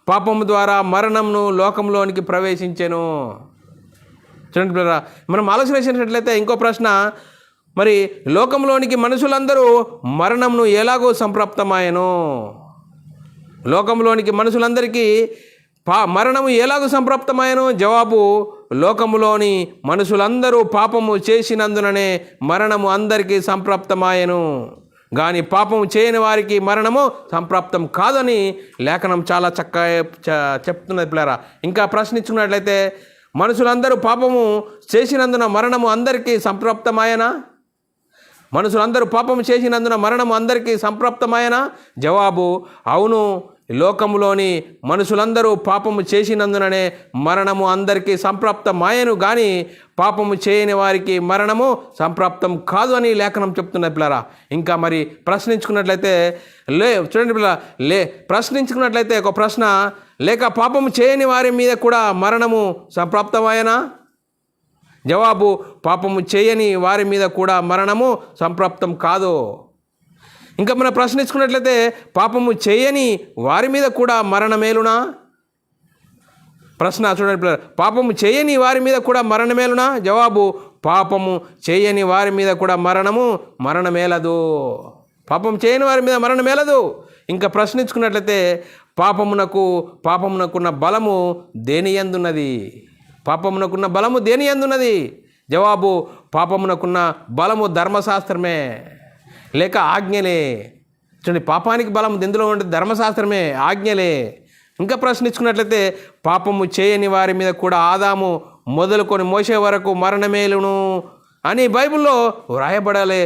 పాపము ద్వారా మరణమును లోకంలోనికి ప్రవేశించెను. చూడండి పిల్లరా, మనం ఆలోచన చేసినట్లయితే ఇంకో ప్రశ్న, మరి లోకంలోనికి మనుషులందరూ మరణమును ఎలాగో సంప్రాప్తమాయను? లోకంలోనికి మనుషులందరికీ మరణము ఎలాగో సంప్రాప్తమాయను? జవాబు లోకములోని మనుషులందరూ పాపము చేసినందుననే మరణము అందరికీ సంప్రాప్తమాయను, కానీ పాపము చేయని వారికి మరణము సంప్రాప్తం కాదని లేఖనం చాలా చక్కగా చెప్తున్నది పిల్లరా. ఇంకా ప్రశ్నించుకున్నట్లయితే మనుషులందరూ పాపము చేసినందున మరణము అందరికీ సంప్రాప్తమాయనా? మనుషులందరూ పాపము చేసినందున మరణము అందరికీ సంప్రాప్తమాయనా? జవాబు అవును, లోకములోని మనుషులందరూ పాపము చేసినందుననే మరణము అందరికీ సంప్రాప్తమాయను, కానీ పాపము చేయని వారికి మరణము సంప్రాప్తం కాదు అని లేఖనం చెప్తున్నది పిల్లరా. ఇంకా మరి ప్రశ్నించుకున్నట్లయితే చూడండి పిల్ల, ప్రశ్నించుకున్నట్లయితే ఒక ప్రశ్న, లేక పాపము చేయని వారి మీద కూడా మరణము సంప్రాప్తమాయనా? జవాబు పాపము చేయని వారి మీద కూడా మరణము సంప్రాప్తం కాదు. ఇంకా మనం ప్రశ్నించుకున్నట్లయితే పాపము చేయని వారి మీద కూడా మరణమేలునా? ప్రశ్న చూడండి, పాపము చేయని వారి మీద కూడా మరణమేలునా? జవాబు, పాపము చేయని వారి మీద కూడా మరణమేలదు. పాపం చేయని వారి మీద మరణమేలదు. ఇంకా ప్రశ్నించుకున్నట్లయితే పాపమునకున్న బలము దేని యందున్నది? పాపమునకున్న బలము దేని యందున్నది? జవాబు, పాపమునకున్న బలము ధర్మశాస్త్రమే లేక ఆజ్ఞలే. చూడండి, పాపానికి బలం ఎందులో ఉంటుంది? ధర్మశాస్త్రమే, ఆజ్ఞలే. ఇంకా ప్రశ్నించుకున్నట్లయితే పాపము చేయని వారి మీద కూడా ఆదాము మొదలుకొని మోసే వరకు మరణమేలును అని బైబిల్లో వ్రాయబడలేదు.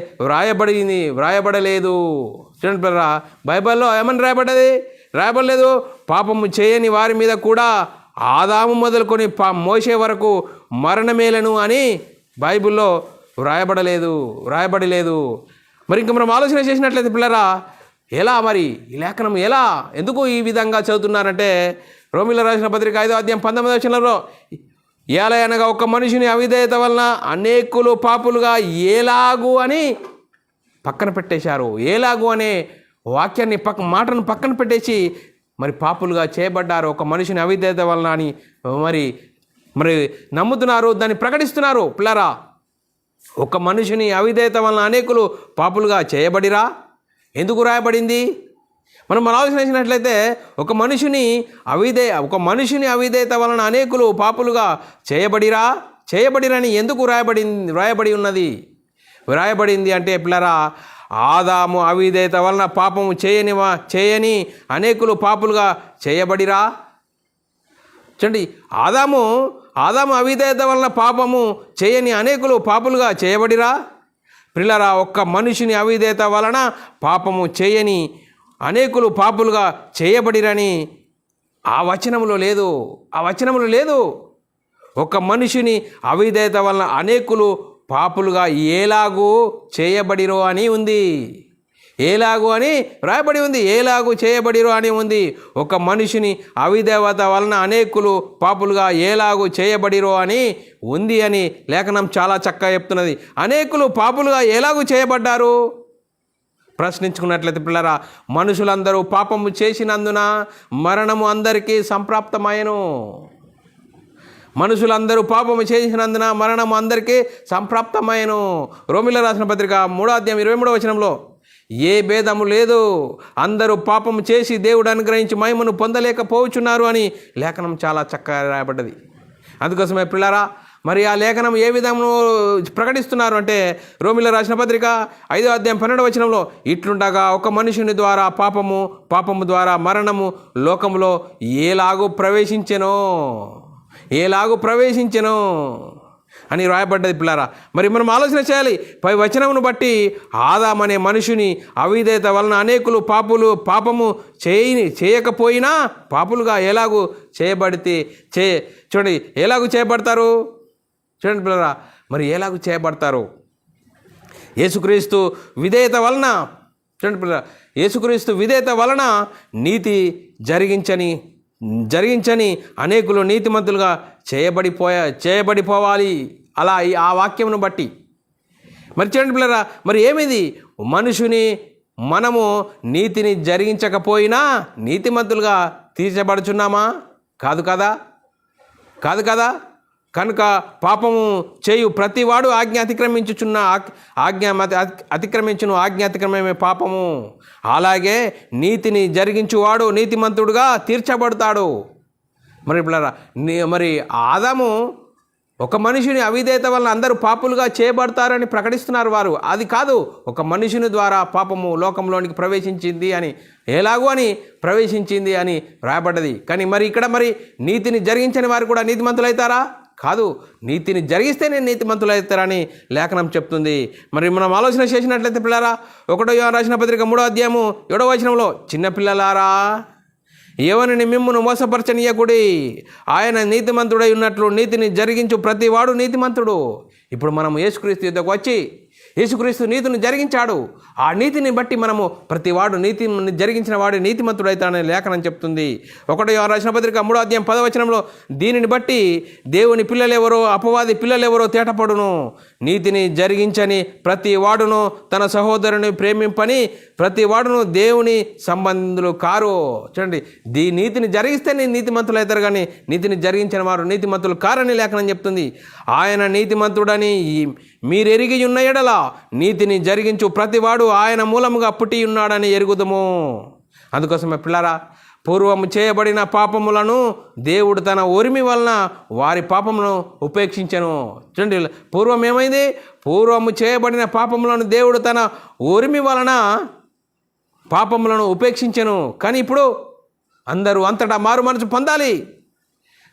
చూడండి పిల్లరా, బైబిల్లో ఏమని రాయబడలేదు? పాపము చేయని వారి మీద కూడా ఆదాము మొదలుకొని మోసే వరకు మరణమేలను అని బైబిల్లో వ్రాయబడలేదు. మరి ఇంకా మనం ఆలోచన చేసినట్లయితే పిల్లరా, ఎలా మరి ఈ లేఖనం ఎందుకు ఈ విధంగా చదువుతున్నారంటే, రోమీయులకు రాసిన పత్రిక 5వ అధ్యాయం 19వ వచనంలో ఎలా అనగా ఒక మనిషిని అవిధేయత వలన అనేకులు పాపులుగా ఏలాగు అని పక్కన పెట్టేశారు. ఏలాగు అనే వాక్యాన్ని మాటను పక్కన పెట్టేసి మరి పాపులుగా చేయబడ్డారు ఒక మనిషిని అవిధేయత వలన అని మరి నమ్ముతున్నారు, దాన్ని ప్రకటిస్తున్నారు. పిల్లరా, ఒక మనిషిని అవిధేయత వలన అనేకులు పాపులుగా చేయబడిరా? ఎందుకు రాయబడింది? మనం ఆలోచన చేసినట్లయితే ఒక మనిషిని అవిధేయత వలన అనేకులు పాపులుగా చేయబడిరని ఎందుకు రాయబడి వ్రాయబడింది అంటే పిల్లరా, ఆదాము అవిధేయత వలన పాపము చేయని అనేకులు పాపులుగా చేయబడిరా? చూడండి, ఆదాము అవిధేయత వలన పాపము చేయని అనేకులు పాపులుగా చేయబడిరా? పిల్లరా, ఒక్క మనిషిని అవిధేయత వలన పాపము చేయని అనేకులు పాపులుగా చేయబడిరని ఆ వచనంలో లేదు. ఒక మనిషిని అవిధేయత వలన అనేకులు పాపులుగా ఏలాగు చేయబడిరో అని ఉంది. ఏలాగు అని రాయబడి ఉంది. ఏలాగు చేయబడిరో అని ఉంది. ఒక మనిషిని అవిధేయత వలన అనేకులు పాపులుగా ఏలాగు చేయబడిరో అని ఉంది అని లేఖనం చాలా చక్కగా చెప్తున్నది. అనేకులు పాపులుగా ఏలాగు చేయబడ్డారు? ప్రశ్నించుకున్నట్లయితే పిల్లరా, మనుషులందరూ పాపము చేసినందున మరణము అందరికీ సంప్రాప్తమయ్యను. మనుషులందరూ పాపము చేసినందున మరణము అందరికీ సంప్రాప్తమయ్యను. రోమీయులకు రాసిన పత్రిక 3వ అధ్యాయం 23వ వచనంలో ఏ భేదము లేదు, అందరూ పాపము చేసి దేవుడు అనుగ్రహించి మహిమను పొందలేకపోవచ్చున్నారు అని లేఖనం చాలా చక్కగా రాయబడ్డది. అందుకోసమే పిల్లరా, మరి ఆ లేఖనం ఏ విధంగా ప్రకటిస్తున్నారు అంటే, రోమీయులకు రాసిన పత్రిక 5వ అధ్యాయం 12వ వచనంలో ఇట్లుండగా ఒక మనుషుని ద్వారా పాపము ద్వారా మరణము లోకములో ఏలాగు ప్రవేశించెనో అని రాయబడ్డది. పిల్లరా, మరి మనం ఆలోచన చేయాలి. పై వచనమును బట్టి ఆదాము అనే మనుషుని అవిధేయత వలన అనేకులు పాపము చేయకపోయినా పాపులుగా ఎలాగూ చేయబడితే చూడండి, ఎలాగూ చేయబడతారు? చూడండి పిల్లరా, మరి ఎలాగూ చేయబడతారు? యేసుక్రీస్తు విధేయత వలన, చూడండి పిల్లరా, యేసుక్రీస్తు విధేయత వలన నీతి జరిగించని అనేకులు నీతిమంతులుగా చేయబడిపోవాలి. అలా ఆ వాక్యమును బట్టి మరి చూడండి పిల్లరా, మరి ఏమిది? మనము నీతిని జరిగించకపోయినా నీతిమంతులుగా తీర్చబడుచున్నామా? కాదు కదా. కనుక పాపము చేయు ప్రతివాడు ఆజ్ఞ అతిక్రమించును పాపము. అలాగే నీతిని జరిగించువాడు నీతిమంతుడుగా తీర్చబడతాడు. మరి ఆదాము ఒక మనిషిని అవిధేయత వలన అందరూ పాపులుగా చేయబడతారని ప్రకటిస్తున్నారు వారు. అది కాదు, ఒక మనుషుని ద్వారా పాపము లోకంలోనికి ప్రవేశించింది అని, ఎలాగూ అని ప్రవేశించింది అని రాయబడ్డది. కానీ మరి ఇక్కడ నీతిని జరిగించని వారు కూడా నీతిమంతులైతారా? కాదు, నీతిని జరిగిస్తేనే నీతిమంతులైతారని లేఖనం చెప్తుంది. మరి మనం ఆలోచన చేసినట్లయితే పిల్లరా, 1వ యోహాను రాసిన పత్రిక 3వ అధ్యాయము 7వ వచనంలో చిన్నపిల్లలారా ఎవరిని మిమ్మును మోసపరచనీయకుడి, ఆయన నీతిమంతుడై ఉన్నట్లు నీతిని జరిగించు ప్రతివాడు నీతిమంతుడు. ఇప్పుడు మనం యేసుక్రీస్తు యుద్ధకు వచ్చి యేసుక్రీస్తు నీతిని జరిగించాడు. ఆ నీతిని బట్టి మనము ప్రతివాడు నీతిని జరిగించిన వాడు నీతిమంతుడైతాడని లేఖనం చెప్తుంది. 1వ యోహాను రాసిన పత్రిక 3వ అధ్యాయం 10వ వచనంలో దీనిని బట్టి దేవుని పిల్లలెవరో అపవాది పిల్లలెవరో తేటపడును. నీతిని జరిగించని ప్రతి వాడును తన సహోదరుని ప్రతి వాడును దేవుని సంబంధులు కారు. చూడండి, నీతిని జరిగిస్తే నేను నీతిమంతులు అవుతారు, కానీ నీతిని జరిగించిన వారు నీతిమంతులు కారని లేఖనం చెప్తుంది. ఆయన నీతిమంతుడని మీరెరిగి ఉన్న ఎడల నీతిని జరిగించు ప్రతివాడు ఆయన మూలముగా పుట్టి ఉన్నాడని ఎరుగుదము. అందుకోసమే పిల్లరా, పూర్వము చేయబడిన పాపములను దేవుడు తన ఓరిమి వలన వారి పాపములను ఉపేక్షించెను. చూడండి, పూర్వం ఏమైంది? పూర్వము చేయబడిన పాపములను దేవుడు తన ఓరిమి వలన పాపములను ఉపేక్షించెను. కానీ ఇప్పుడు అందరూ అంతటా మారు మనసు పొందాలి.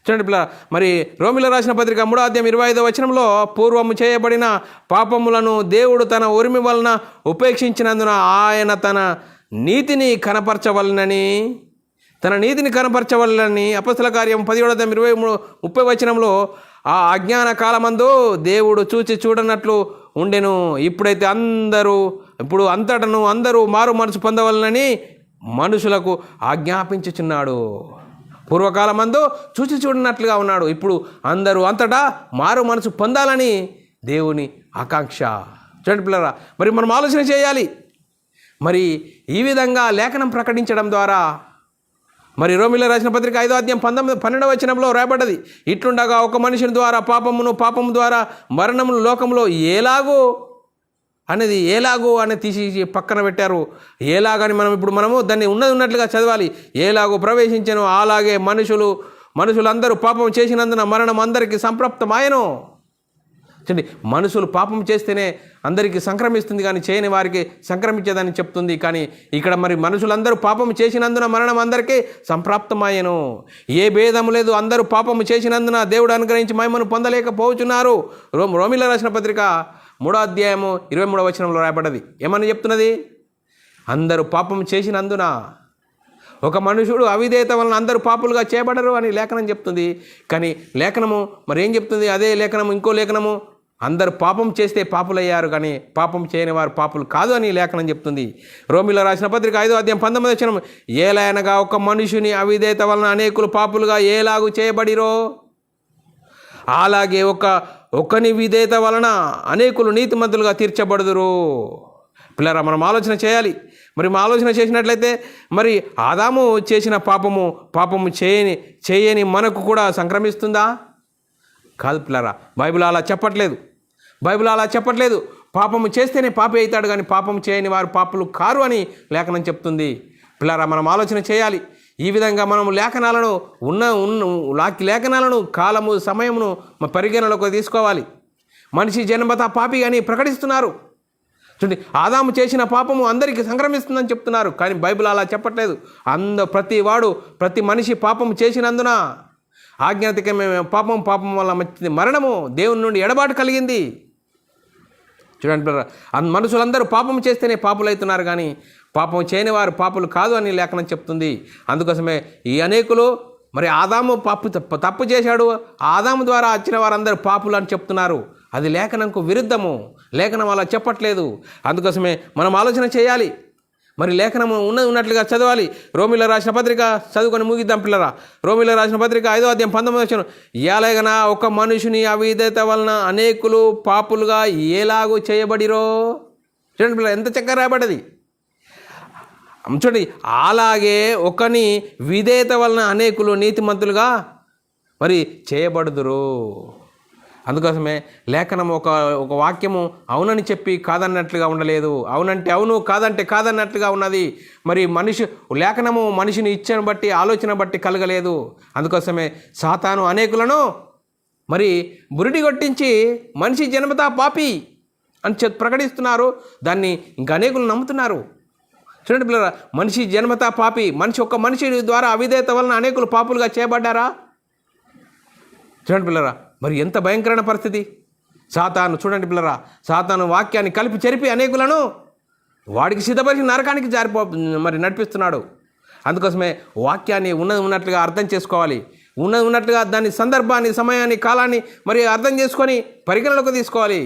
చూడండి పిల్ల, మరి రోమిలో రాసిన పత్రిక 3వ అధ్యాయం 25వ వచనంలో పూర్వము చేయబడిన పాపములను దేవుడు తన ఓరిమి వలన ఉపేక్షించినందున ఆయన తన నీతిని కనపరచవలనని అపొస్తలుల కార్యం 17వ అధ్యాయం 23-30 వచనంలో ఆ అజ్ఞాన కాలమందు దేవుడు చూచి చూడనట్లు ఉండెను. ఇప్పుడు అంతటను అందరూ మారు మనసు పొందవలనని మనుషులకు ఆజ్ఞాపించుచున్నాడు. పూర్వకాలమందు చూచి చూడనట్లుగా ఉన్నాడు. ఇప్పుడు అందరూ అంతటా మారు మనసు పొందాలని దేవుని ఆకాంక్ష. చూడండి పిల్లరా, మరి మనం ఆలోచన చేయాలి. మరి ఈ విధంగా లేఖనం ప్రకటించడం ద్వారా, మరి రోమిలో రాసిన పత్రిక 5వ అధ్యాయం 12వ వచనంలో రాయబడ్డది, ఇట్లుండగా ఒక మనిషిని ద్వారా పాపము ద్వారా మరణమును లోకంలో ఎలాగూ అనేది తీసి పక్కన పెట్టారు. ఏలాగని మనము దాన్ని ఉన్నట్లుగా చదవాలి. ఏలాగో ప్రవేశించను అలాగే మనుషులందరూ పాపం చేసినందున మరణం అందరికీ సంప్రాప్తమాయను. చూడండి, మనుషులు పాపం చేస్తేనే అందరికీ సంక్రమిస్తుంది, కానీ చేయని వారికి సంక్రమించేదని చెప్తుంది. కానీ ఇక్కడ మరి మనుషులందరూ పాపం చేసినందున మరణం అందరికీ సంప్రాప్తమాయను. ఏ భేదము లేదు, అందరూ పాపము చేసినందున దేవుడు అనుగ్రహించి మహిమను పొందలేకపోతున్నారు. రోమిలో రాసిన పత్రిక 3వ అధ్యాయము 23వ వచనంలో రాయబడ్డది. ఏమని చెప్తున్నది? అందరూ పాపం చేసినందున, ఒక మనుషుడు అవిధేయత వలన అందరూ పాపులుగా చేయబడరు అని లేఖనం చెప్తుంది. కానీ లేఖనము మరి ఏం చెప్తుంది? అదే లేఖనము ఇంకో లేఖనము, అందరూ పాపం చేస్తే పాపులయ్యారు, కానీ పాపం చేయని వారు పాపులు కాదు అని లేఖనం చెప్తుంది. రోమిలో రాసిన పత్రిక 5వ అధ్యాయం 19వ వచనం, ఏలైనగా ఒక మనుషుని అవిధేయత వలన అనేకులు పాపులుగా ఏలాగు చేయబడిరో అలాగే ఒకని విధేయత వలన అనేకులు నీతిమంతులుగా తీర్చబడుదురు. పిల్లరా, మనం ఆలోచన చేయాలి. మరి మా ఆలోచన చేసినట్లయితే మరి ఆదాము చేసిన పాపము చేయని మనకు కూడా సంక్రమిస్తుందా? కాదు పిల్లరా, బైబిల్ అలా చెప్పట్లేదు. పాపము చేస్తేనే పాపి అవుతాడు, కానీ పాపం చేయని వారు పాపులు కారు అని లేఖనం చెప్తుంది. పిల్లరా, మనం ఆలోచన చేయాలి. ఈ విధంగా మనము లేఖనాలను కాలము సమయమును పరిగణలోకి తీసుకోవాలి. మనిషి జన్మత పాపి అని ప్రకటిస్తున్నారు. చూడండి, ఆదాము చేసిన పాపము అందరికీ సంక్రమిస్తుందని చెప్తున్నారు, కానీ బైబిల్ అలా చెప్పట్లేదు. ప్రతి మనిషి పాపము చేసినందున ఆజ్ఞాతికమైన పాపం వల్ల మరణము, దేవుని నుండి ఎడబాటు కలిగింది. చూడండి పిల్లరా, మనుషులందరూ పాపం చేస్తేనే పాపులు అవుతున్నారు, కానీ పాపం చేయని వారు పాపులు కాదు అని లేఖనం చెప్తుంది. అందుకోసమే ఈ అనేకులు మరి ఆదాము తప్పు చేశాడు, ఆదాము ద్వారా వచ్చిన వారందరూ పాపులు అని చెప్తున్నారు. అది లేఖనంకు విరుద్ధము. లేఖనం అలా చెప్పట్లేదు. అందుకోసమే మనం ఆలోచన చేయాలి. మరి లేఖనము ఉన్నట్లుగా చదవాలి. రోమిలో రాసిన పత్రిక చదువుకొని ముగిద్దాం పిల్లరా. రోమిలో రాసిన పత్రిక 5వ అధ్యాయం 19వ వచనం, ఎలాగైనా ఒక మనుషుని అవిధేయత వలన అనేకులు పాపులుగా ఎలాగూ చేయబడిరో. చూడండి పిల్లలు, ఎంత చక్కగా రాయబడ్డది. చూడండి, అలాగే ఒకని విధేయత వలన అనేకులు నీతిమంతులుగా మరి చేయబడుదురు. అందుకోసమే లేఖనం ఒక వాక్యము అవునని చెప్పి కాదన్నట్లుగా ఉండలేదు, అవునంటే అవును, కాదంటే కాదన్నట్లుగా ఉన్నది. మరి లేఖనము మనిషిని ఇచ్చను బట్టి, ఆలోచన బట్టి కలగలేదు. అందుకోసమే సాతాను అనేకులను మరి బురిడి కొట్టించి మనిషి జన్మతా పాపి అని ప్రకటిస్తున్నారు. దాన్ని ఇంకా అనేకులు నమ్ముతున్నారు. చూడండి పిల్లరా, మనిషి జన్మతా పాపి, ఒక మనిషి ద్వారా అవిధేయత వలన అనేకులు పాపులుగా చేయబడ్డారా? చూడండి పిల్లరా, మరి ఎంత భయంకరమైన పరిస్థితి. చూడండి పిల్లరా, సాతాను వాక్యాన్ని కలిపి చెరిపి అనేకులను వాడికి సిద్ధపరిచి నరకానికి నడిపిస్తున్నాడు. అందుకోసమే వాక్యాన్ని ఉన్నట్లుగా అర్థం చేసుకోవాలి. ఉన్నట్లుగా దాని సందర్భాన్ని, సమయాన్ని, కాలాన్ని మరి అర్థం చేసుకొని పరిగణలోకి తీసుకోవాలి.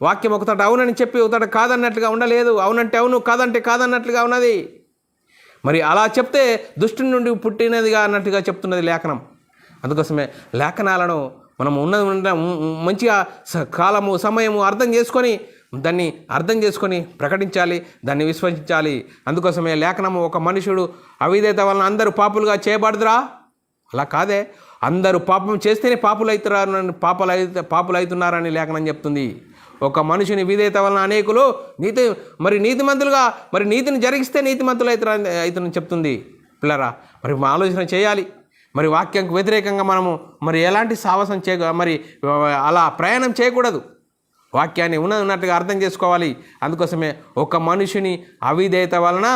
వాక్యం ఒకతట అవునని చెప్పి ఒకతట కాదన్నట్లుగా ఉండలేదు. అవునంటే అవును, కాదంటే కాదన్నట్లుగా ఉన్నది. మరి అలా చెప్తే దుష్టుని నుండి పుట్టినదిగా అన్నట్టుగా చెప్తున్నది లేఖనం. అందుకోసమే లేఖనాలను మనం మంచిగా కాలము, సమయము అర్థం చేసుకొని దాన్ని అర్థం చేసుకొని ప్రకటించాలి, దాన్ని విశ్వసించాలి. అందుకోసమే లేఖనము ఒక మనుషుడు అవిధేయత వలన అందరూ పాపులుగా చేయబడదురా, అలా కాదే, అందరూ పాపం చేస్తేనే పాపులు అవుతున్నారని లేఖనం చెప్తుంది. ఒక మనిషిని విధేయత వలన అనేకులు నీతిమంతులుగా నీతిని జరిగిస్తే నీతిమంతులు అవుతారని చెప్తుంది. పిల్లరా, మరి ఆలోచన చేయాలి. మరి వాక్యంకు వ్యతిరేకంగా మనము ఎలాంటి సాహసం అలా ప్రయాణం చేయకూడదు. వాక్యాన్ని ఉన్నట్టుగా అర్థం చేసుకోవాలి. అందుకోసమే ఒక మనిషిని అవిధేయత వలన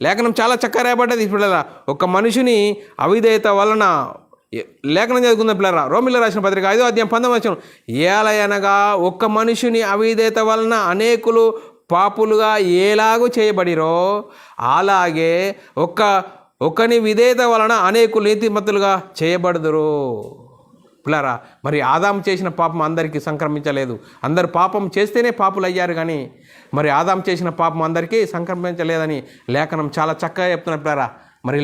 లేఖనం చాలా చక్కగా రాయబడ్డది. పిల్లరా, ఒక మనిషిని అవిధేయత వలన లేఖనం చదువుకుందాం పిల్లరా. రోమిలో రాసిన పత్రిక 5వ అధ్యాయం 19వ వచనం, ఏలయనగా ఒక్క మనుషుని అవిధేయత వలన అనేకులు పాపులుగా ఎలాగూ చేయబడిరో అలాగే ఒకని విధేయత వలన అనేకులు నీతిమంతులుగా చేయబడుదురు. పిల్లరా, ఆదాము చేసిన పాపం అందరికీ సంక్రమించలేదు. అందరు పాపం చేస్తేనే పాపులు అయ్యారు, కానీ ఆదాము చేసిన పాపం అందరికీ సంక్రమించలేదని లేఖనం చాలా చక్కగా చెప్తున్నారు. పిల్లరా,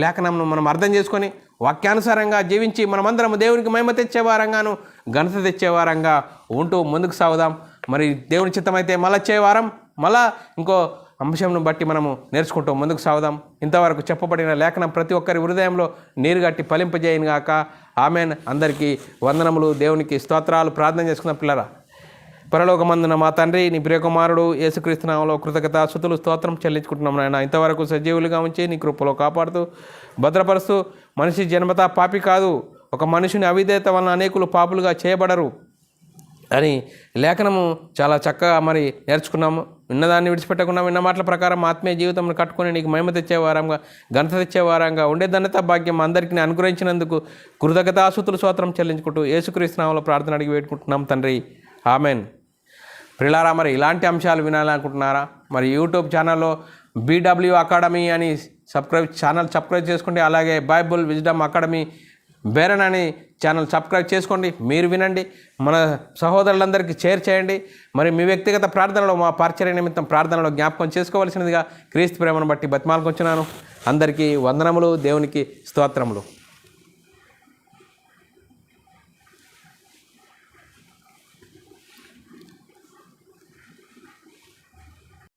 లేఖనంను మనం అర్థం చేసుకొని వాక్యానుసారంగా జీవించి మనమందరం దేవునికి మహిమ తెచ్చేవారంగాను ఘనత తెచ్చేవారంగా ఉంటూ ముందుకు సాగుదాం. దేవుని చిత్తమైతే మళ్ళీ వచ్చే వారం ఇంకో అంశంను బట్టి మనము నేర్చుకుంటూ ముందుకు సాగుదాం. ఇంతవరకు చెప్పబడిన లేఖనం ప్రతి ఒక్కరి హృదయంలో నీరుగట్టి ఫలింపజేయను గాక. ఆమెన్. అందరికీ వందనములు, దేవునికి స్తోత్రాలు. ప్రార్థన చేసుకున్న పిల్లరా, పరలోకమందున మా తండ్రి, నీ ప్రియకుమారుడు యేసుక్రీస్తు నామములో కృతజ్ఞత స్తుతులు స్తోత్రం చెల్లించుకుంటున్నాం నాయన. ఇంతవరకు సజీవులుగా ఉంచి నీ కృపలో కాపాడుతూ భద్రపరుస్తూ, మనిషి జన్మత పాపి కాదు, ఒక మనిషిని అవిధేయత వలన అనేకులు పాపులుగా చేయబడరు అని లేఖనము చాలా చక్కగా నేర్చుకున్నాము. విన్నదాన్ని విడిచిపెట్టకుండా విన్న మాటల ప్రకారం ఆత్మీయ జీవితం కట్టుకొని నీకు మహిమ తెచ్చేవారంగా ఘనత తెచ్చేవారంగా ఉండే ధన్యత భాగ్యం అందరికీ అనుగ్రహించినందుకు కృతజ్ఞతాస్తుతులు స్తోత్రం చెల్లించుకుంటూ యేసుక్రీస్తు నామములో ప్రార్థన అడిగి వేడుకుంటున్నాం తండ్రి, ఆమెన్. ప్రియులారా, ఇలాంటి అంశాలు వినాలనుకుంటున్నారా? యూట్యూబ్ ఛానల్లో BW అకాడమీ అని సబ్స్క్రైబ్ చేసుకోండి. అలాగే బైబుల్ విజ్డమ్ అకాడమీ బేరన్ అని ఛానల్ సబ్స్క్రైబ్ చేసుకోండి. మీరు వినండి, మన సహోదరులందరికీ షేర్ చేయండి. మీ వ్యక్తిగత ప్రార్థనలో మా పరిచర్య నిమిత్తం ప్రార్థనలో జ్ఞాపకం చేసుకోవాల్సినదిగా క్రీస్తు ప్రేమను బట్టి బతిమాలుకొచ్చున్నాను. అందరికీ వందనములు, దేవునికి స్తోత్రములు.